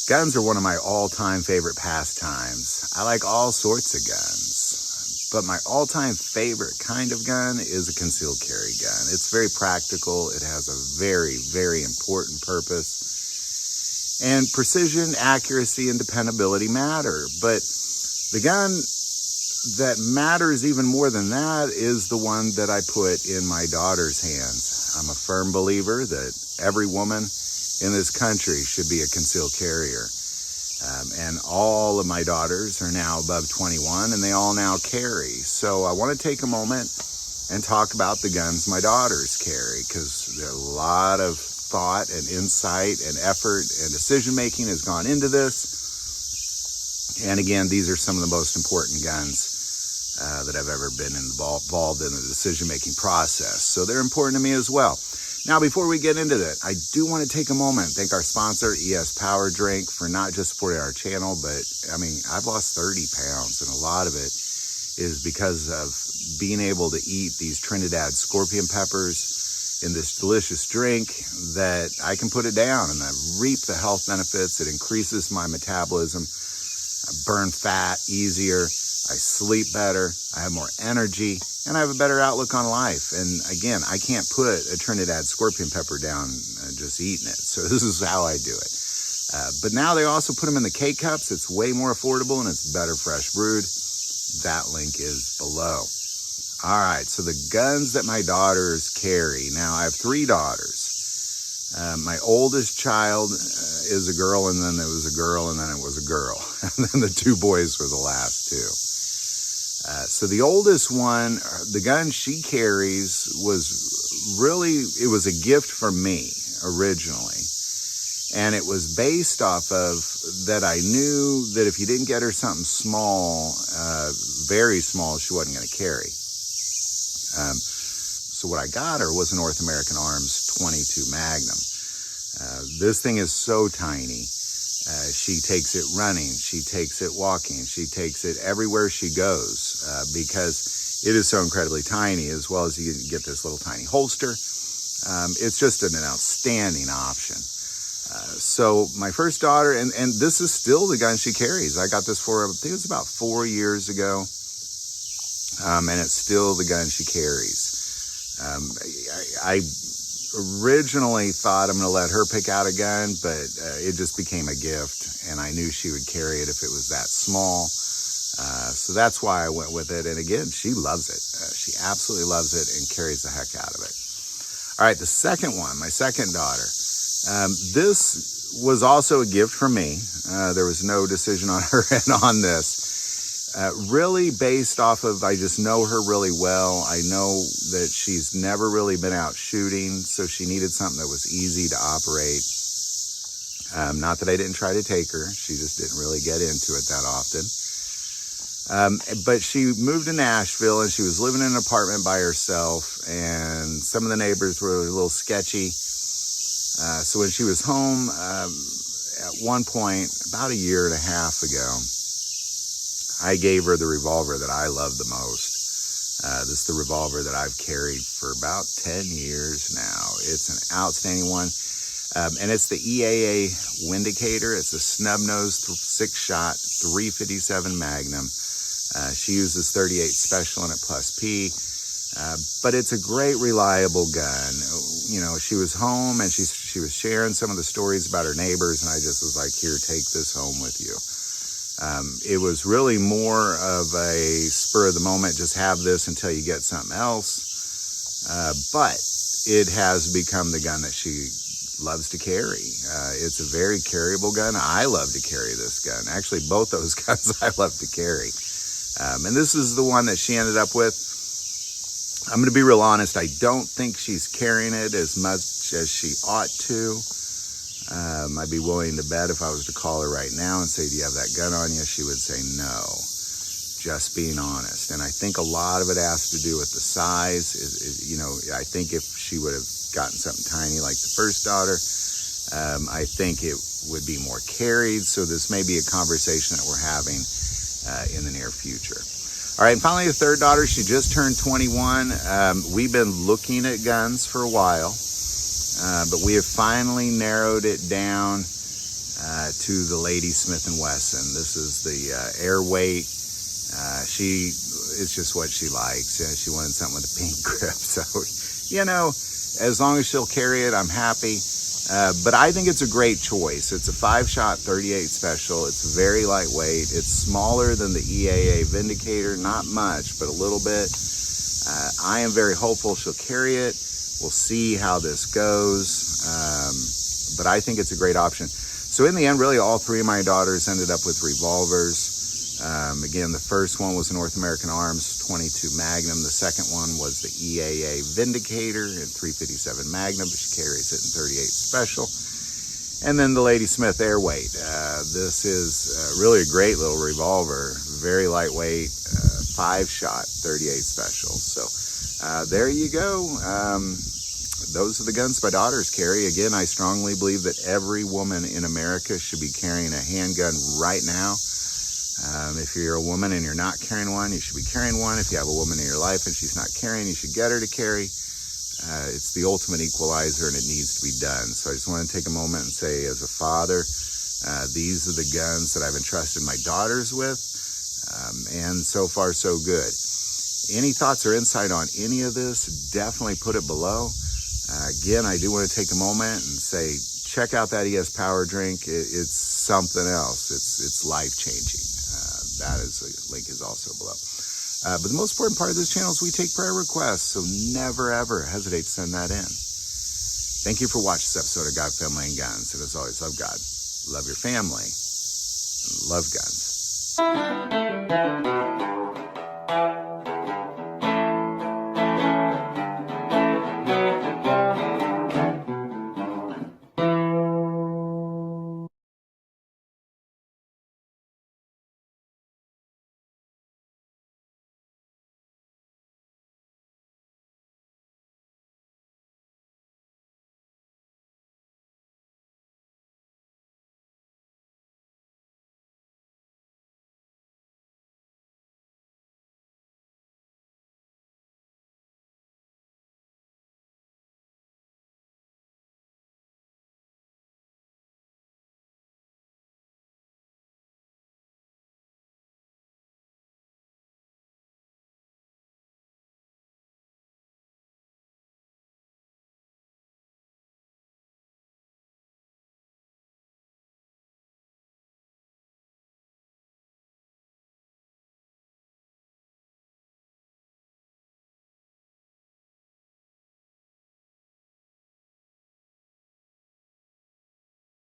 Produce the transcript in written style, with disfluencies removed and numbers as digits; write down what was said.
Guns are one of my all-time favorite pastimes. I like all sorts of guns, but my all-time favorite kind of gun is a concealed carry gun. It's very practical. It has a very, very important purpose. And precision, accuracy, and dependability matter. But the gun that matters even more than that is the one that I put in my daughter's hands. I'm a firm believer that every woman in this country should be a concealed carrier. And all of my daughters are now above 21 and they all now carry. So I want to take a moment and talk about the guns my daughters carry, because there are a lot of thought and insight and effort and decision making has gone into this. And again, these are some of the most important guns that I've ever been involved in the decision making process. So they're important to me as well. Now, before we get into that, I do want to take a moment and thank our sponsor, ES Power Drink, for not just supporting our channel, but I mean, I've lost 30 pounds, and a lot of it is because of being able to eat these Trinidad scorpion peppers in this delicious drink that I can put it down and I reap the health benefits. It increases my metabolism. I burn fat easier. I sleep better. I have more energy. And I have a better outlook on life. And again, I can't put a Trinidad scorpion pepper down just eating it. So this is how I do it. But now they also put them in the K-Cups. It's way more affordable and it's better fresh brewed. That link is below. All right, so the guns that my daughters carry. Now, I have 3 daughters. My oldest child is a girl, and then there was a girl, and then it was a girl. And then the 2 boys were the last 2. So the oldest one, the gun she carries was really, it was a gift from me originally. And it was based off of that I knew that if you didn't get her something small, very small, she wasn't going to carry. So what I got her was a North American Arms 22 Magnum. This thing is so tiny. She takes it running, she takes it walking, she takes it everywhere she goes because it is so incredibly tiny, as well as you get this little tiny holster. It's just an outstanding option. So my first daughter, and this is still the gun she carries. I got this for, I think it was about 4 years ago, and it's still the gun she carries. I originally thought I'm going to let her pick out a gun, but it just became a gift, and I knew she would carry it if it was that small. So that's why I went with it. And again, she loves it. She absolutely loves it and carries the heck out of it. All right, the second one, my second daughter. This was also a gift from me. There was no decision on her end on this. Really based off of, I just know her really well. I know that she's never really been out shooting, so she needed something that was easy to operate. Not that I didn't try to take her. She just didn't really get into it that often. But she moved to Nashville, and she was living in an apartment by herself, and some of the neighbors were a little sketchy. So when she was home, at one point, about 1.5 years ago, I gave her the revolver that I love the most. This is the revolver that I've carried for about 10 years now. It's an outstanding one. And it's the EAA Windicator. It's a snub-nosed 6-shot 357 Magnum. She uses 38 Special in it plus P. But it's a great, reliable gun. You know, she was home and she was sharing some of the stories about her neighbors, and I just was like, here, take this home with you. It was really more of a spur of the moment, just have this until you get something else. But it has become the gun that she loves to carry. It's a very carryable gun. I love to carry this gun. Actually, both those guns I love to carry. And this is the one that she ended up with. I'm going to be real honest. I don't think she's carrying it as much as she ought to. I'd be willing to bet if I was to call her right now and say, do you have that gun on you? She would say no, just being honest. And I think a lot of it has to do with the size. You know, I think if she would have gotten something tiny like the first daughter, I think it would be more carried. So this may be a conversation that we're having in the near future. All right, and finally, the third daughter, she just turned 21. We've been looking at guns for a while, but we have finally narrowed it down to the lady Smith & Wesson. This is the air weight. It's just what she likes. She wanted something with a pink grip. So, you know, as long as she'll carry it, I'm happy. But I think it's a great choice. It's a 5-shot 38 special. It's very lightweight. It's smaller than the EAA Vindicator. Not much, but a little bit. I am very hopeful she'll carry it. We'll see how this goes. But I think it's a great option. So in the end, really, all 3 of my daughters ended up with revolvers. Again, the first one was a North American Arms 22 Magnum. The second one was the EAA Vindicator in 357 Magnum, but she carries it in 38 Special. And then the Lady Smith Airweight. This is really a great little revolver, very lightweight, 5-shot 38 Special. So there you go. Those are the guns my daughters carry. Again, I strongly believe that every woman in America should be carrying a handgun right now. If you're a woman and you're not carrying one, you should be carrying one. If you have a woman in your life and she's not carrying, you should get her to carry. It's the ultimate equalizer, and it needs to be done. So I just want to take a moment and say, as a father, these are the guns that I've entrusted my daughters with, and so far so good. Any thoughts or insight on any of this, definitely put it below. Again, I do want to take a moment and say, check out that ES Power Drink. It's something else. It's life-changing. That is, the link is also below. But the most important part of this channel is we take prayer requests, so never, ever hesitate to send that in. Thank you for watching this episode of God, Family, and Guns. And as always, love God, love your family, and love guns.